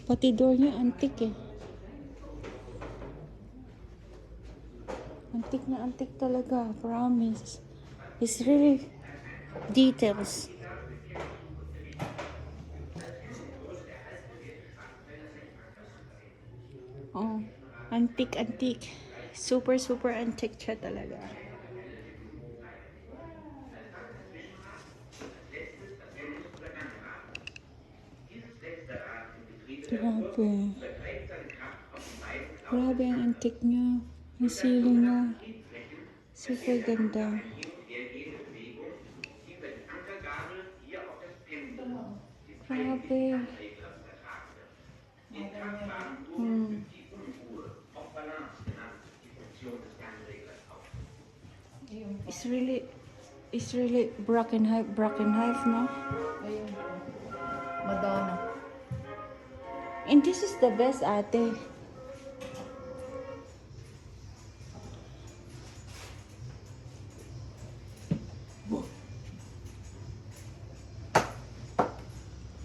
Pati door niya, antik eh. Antik na antik talaga, promise. It's really details. Oh, antik. Super, super antique siya talaga. Grabe. Grabe ang antique niya. Ang ceiling niya. Super ganda. Grabe. It's really broken hive, no? Ayun. Madonna. And this is the best, ate.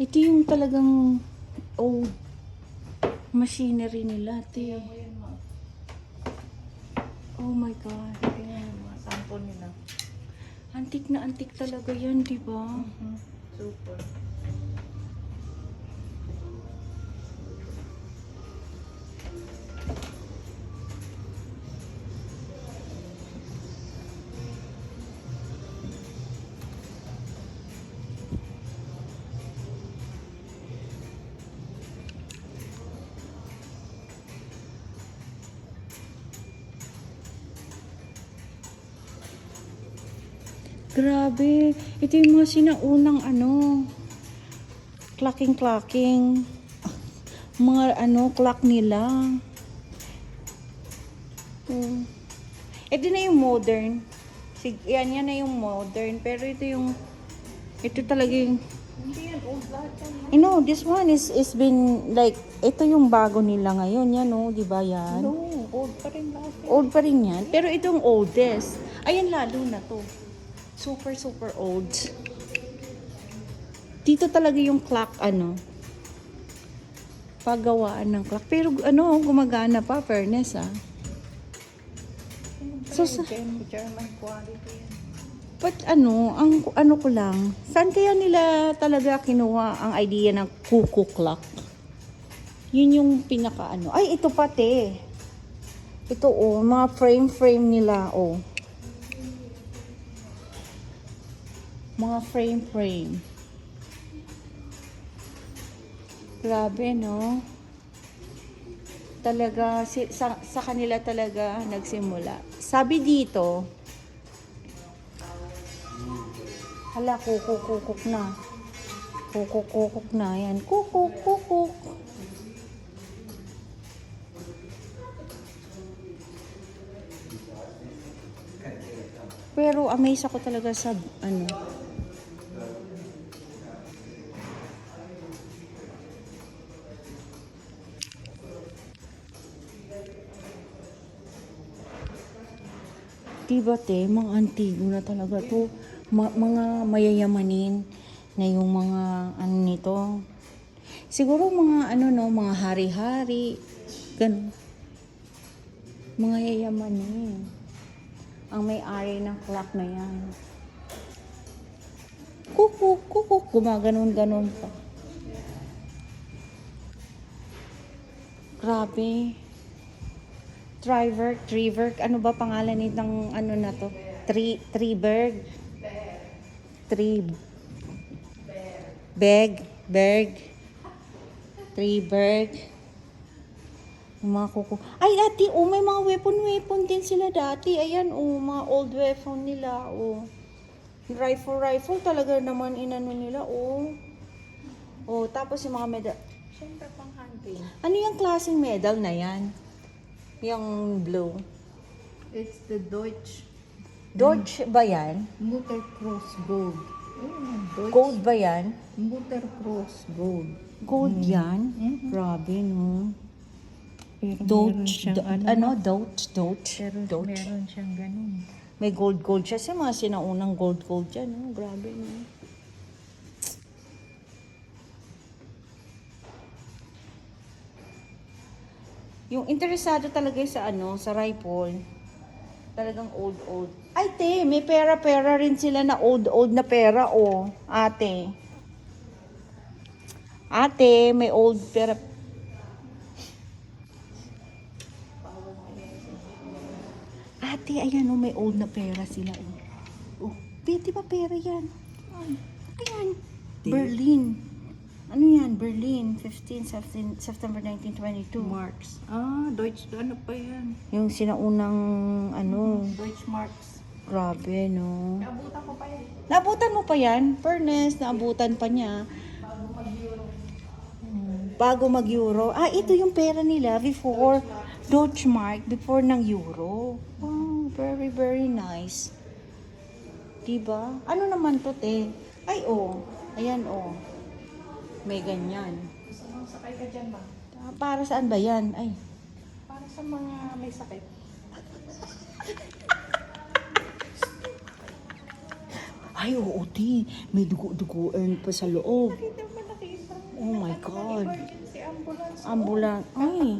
Ito yung talagang old machinery nila, ate. Oh my God. Tingnan yung mga sample nila. Antik na antik talaga yan, di ba? Super. Grabe. Ito yung mga sinaunang clacking. Mga clock nila. Ito na yung modern. Yan na yung modern. Pero ito talaga yung, Hindi yan, old lahat yan. you know, this one is been like, ito yung bago nila ngayon. Yan di ba yan? No, old pa rin lahat yan. Old pa rin yan. Pero itong oldest. Ayan, lalo na to. Super, super old. Dito talaga yung clock, paggawaan ng clock. Pero gumagana pa, fairness, So, German quality yan. but ang ko lang, saan kaya nila talaga kinuha ang idea ng cuckoo clock? Yun yung pinaka Ay, ito pati. Ito, mga frame nila, Mga frame. Grabe, no? Talaga, sa kanila talaga nagsimula. Sabi dito, hala, kukuk na. Kukuk na, yan. Kukuk. Pero amaze ako talaga sa, diba mga antigo na talaga to. Mga mayayamanin na yung mga nito. Siguro mga mga hari-hari. Ganun. Mga yayamanin. Ang may-ari ng clock na yan. Kukuk. Gumaganon pa. Grabe. Triberg. Ano ba pangalan nitong na to? Triberg. Triberg. Mga kuko. Ay, ate, may mga weapon din sila dati. Ayan, mga old weapon nila, Rifle talaga naman nila, tapos yung mga medal. Siyempre pang hunting. Ano yung klaseng medal na yan? Yung blue. It's the Deutsche Ba yan? Mutterkreuz Gold. Deutsche Gold ba yan? Mutterkreuz Gold. Gold yan? Grabe, no? Pero meron siyang Doge. meron siyang ganun. May gold siya. Sa mga sinaunang gold dyan, no? Grabe, no? Yung interesado talaga sa sa rifle. Talagang old. Ay, te, may pera-pera rin sila na old na pera, oh. Ate. Ate, may old pera. Ate, ayan, oh, may old na pera sila, oh. Oh, di ba pera yan? Ay, ayan. Berlin. Ano yan? Berlin, 15 September 1922. Marks. Deutsch, ano pa yan? Yung sinaunang, Deutsch Marks. grabe, no? Naabutan ko pa yan. Naabutan mo pa yan? Furnace, naabutan pa niya. Bago mag-euro. Ito yung pera nila before Deutschmark, before ng euro. Wow, very, very nice. Diba? Ano naman to, te? Ay, oh. Ayan, oh. May ganyan. Gusto mong sakay ka dyan ba? Para saan ba yan? Ay. Para sa mga may sakit. Ay, oo, te. May dugo-dugoan pa sa loob. Nakita. Oh my God. Emergency ambulance. Ambulan. Ay.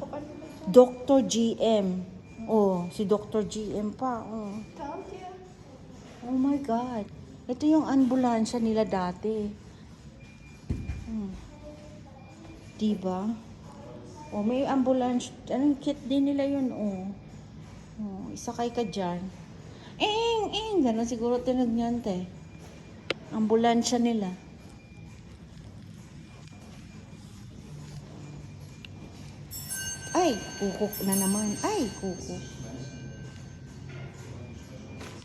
Dr. GM. Oh, si Dr. GM pa. Oh. Oh my God. Ito yung ambulansya nila dati. Diba? Oh, may ambulance. Anong kit din nila yun, oh. Oh, isakay ka dyan. Ganun siguro tinog niyan, te. Ambulansya nila. Ay, kukok na naman. Ay, kukok.